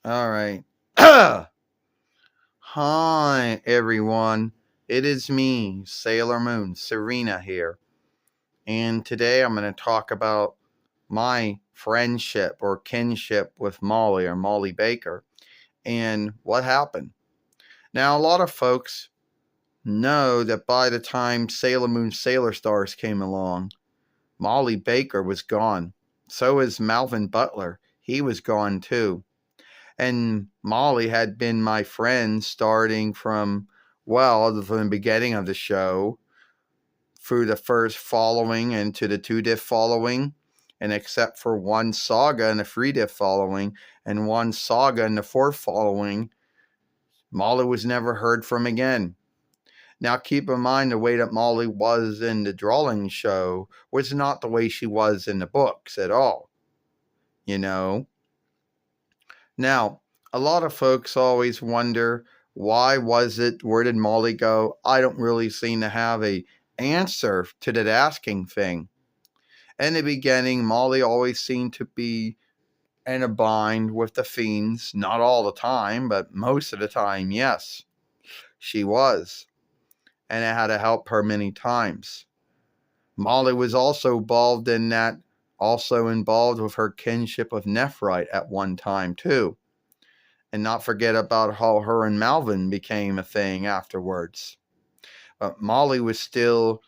All right. Hi, everyone. It is me, Sailor Moon, Serena here. And today I'm going to talk about my friendship or kinship with Molly or Molly Baker and what happened. Now, a lot of folks know that by the time Sailor Moon Sailor Stars came along, Molly Baker was gone. So is Malvin Butler. He was gone too. And Molly had been my friend starting from, well, from the beginning of the show through the first following and to the two diff following. And except for one saga and the three diff following and one saga and the fourth following, Molly was never heard from again. Now, keep in mind the way that Molly was in the drawing show was not the way she was in the books at all, you know. Now, a lot of folks always wonder, why was it? Where did Molly go? I don't really seem to have a answer to that asking thing. In the beginning, Molly always seemed to be in a bind with the fiends. Not all the time, but most of the time, yes, she was. And it had to help her many times. Molly was also involved with her kinship with Nephrite at one time, too. And not forget about how her and Malvin became a thing afterwards. But Molly was still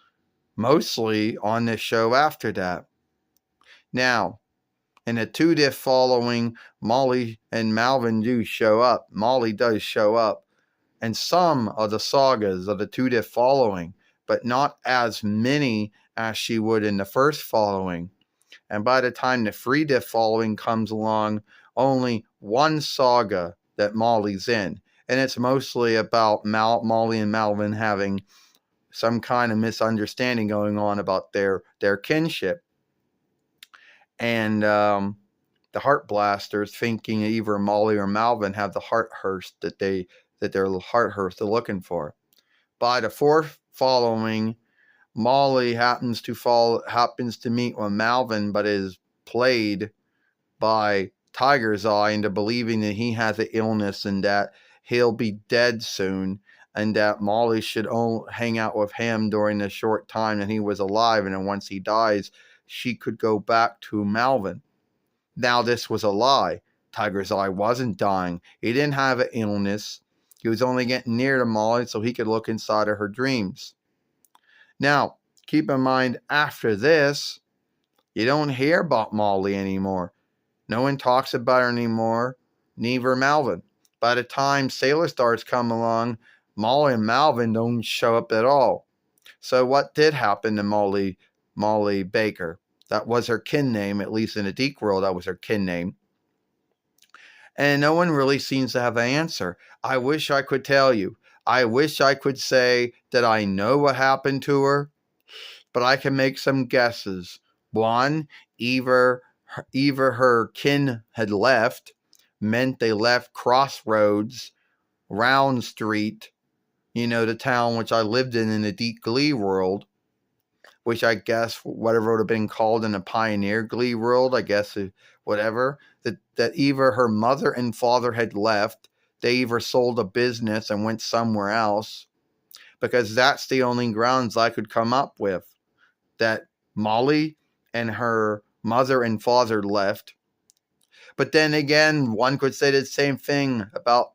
mostly on this show after that. Now, in the two diff following, Molly and Malvin do show up. Molly does show up in some of the sagas of the two diff following, but not as many as she would in the first following. And by the time the three diff following comes along, only one saga that Molly's in. And it's mostly about Molly and Malvin having some kind of misunderstanding going on about their kinship. And the Heart Blasters thinking either Molly or Malvin have the heart hearse that their heart hearse they're looking for. By the fourth following, Molly happens to meet with Malvin, but is played by Tiger's Eye into believing that he has an illness and that he'll be dead soon, and that Molly should hang out with him during the short time that he was alive, and then once he dies, she could go back to Malvin. Now, this was a lie. Tiger's Eye wasn't dying. He didn't have an illness. He was only getting near to Molly so he could look inside of her dreams. Now, keep in mind, after this, you don't hear about Molly anymore. No one talks about her anymore, neither Malvin. By the time Sailor Stars come along, Molly and Malvin don't show up at all. So what did happen to Molly Baker? That was her kin name, at least in the Deke world, that was her kin name. And no one really seems to have an answer. I wish I could tell you. I wish I could say that I know what happened to her, but I can make some guesses. One, either her kin had left, meant they left Crossroads, Round Street, the town which I lived in the Deep Glee world, which I guess whatever it would have been called in the Pioneer Glee world, I guess whatever, that either her mother and father had left, they either sold a business and went somewhere else, because that's the only grounds I could come up with, that Molly and her mother and father left. But then again, one could say the same thing about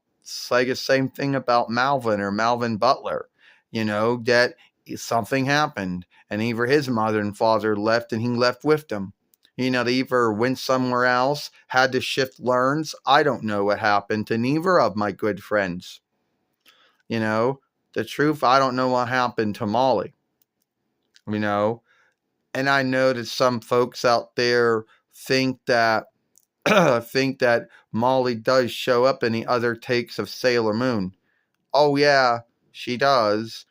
Malvin or Malvin Butler, that something happened and either his mother and father left and he left with them. They either went somewhere else, had to shift learns. I don't know what happened to neither of my good friends. The truth, I don't know what happened to Molly. And I know that some folks out there think that Molly does show up in the other takes of Sailor Moon. Oh yeah, she does.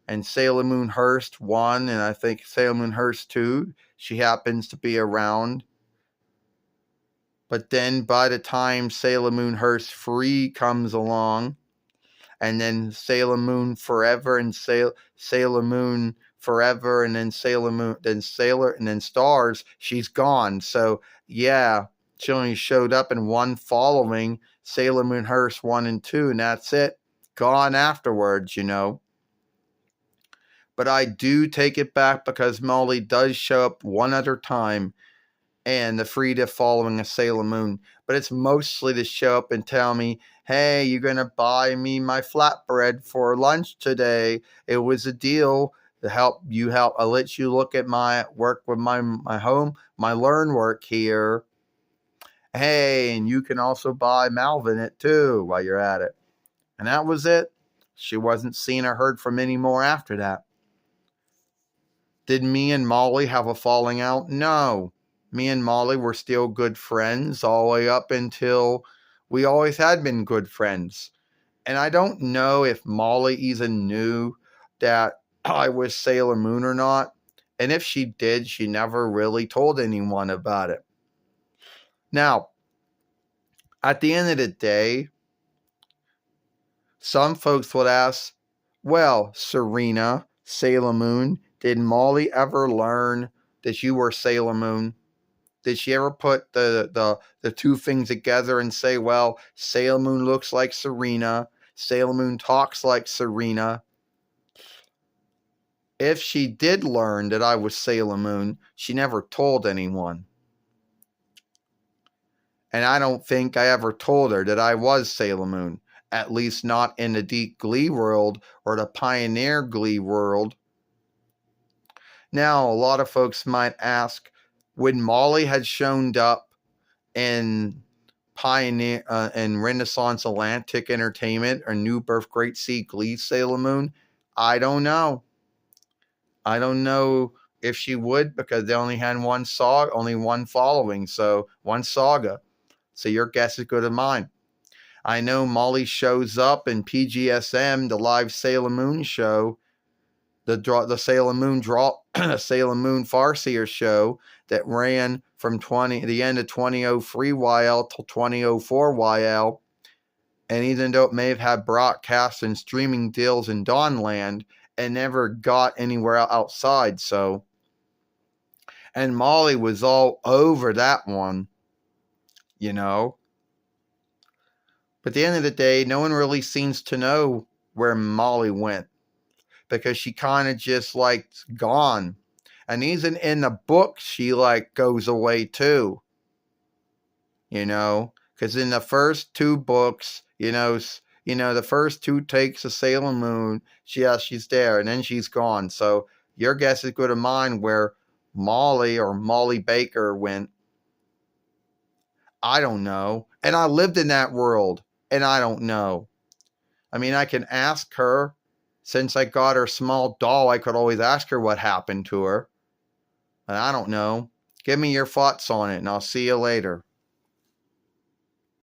And Sailor Moon Hearst 1, and I think Sailor Moon Hearst 2, she happens to be around. But then by the time Sailor Moon Hearst 3 comes along, and then Sailor Moon Forever and Sailor Moon Forever and then Sailor Moon, and then Stars, she's gone. So yeah, She only showed up in one following, Sailor Moon Hearst 1 and 2, and that's it. Gone afterwards, But I do take it back because Molly does show up one other time and the Frida following a Sailor Moon. But it's mostly to show up and tell me, hey, you're going to buy me my flatbread for lunch today. It was a deal to help. I'll let you look at my work with my home, my learn work here. Hey, and you can also buy Malvin it too while you're at it. And that was it. She wasn't seen or heard from anymore after that. Did me and Molly have a falling out? No. Me and Molly were still good friends all the way up until we always had been good friends. And I don't know if Molly even knew that I was Sailor Moon or not. And if she did, she never really told anyone about it. Now, at the end of the day, some folks would ask, well, Serena, Sailor Moon, did Molly ever learn that you were Sailor Moon? Did she ever put the two things together and say, well, Sailor Moon looks like Serena, Sailor Moon talks like Serena? If she did learn that I was Sailor Moon, she never told anyone. And I don't think I ever told her that I was Sailor Moon, at least not in the Deep Glee world or the Pioneer Glee world. Now, a lot of folks might ask, when Molly had shown up in Pioneer and Renaissance Atlantic Entertainment or New Birth Great Sea Glee Sailor Moon, I don't know. I don't know if she would, because they only had one following, so one saga. So your guess is good as mine. I know Molly shows up in PGSM, the live Sailor Moon show, the Sailor Moon Sailor Moon Farseer show that ran from the end of 2003 YL till 2004 YL. And even though it may have had broadcasts and streaming deals in Dawnland, it never got anywhere outside. So, and Molly was all over that one, But at the end of the day, no one really seems to know where Molly went, because she kind of just gone. And even in the book, she goes away too. Because in the first two books, the first two takes of Sailor Moon, she's there and then she's gone. So your guess is good as mine where Molly or Molly Baker went. I don't know. And I lived in that world and I don't know. I mean, I can ask her. Since I got her small doll, I could always ask her what happened to her. And I don't know. Give me your thoughts on it and I'll see you later.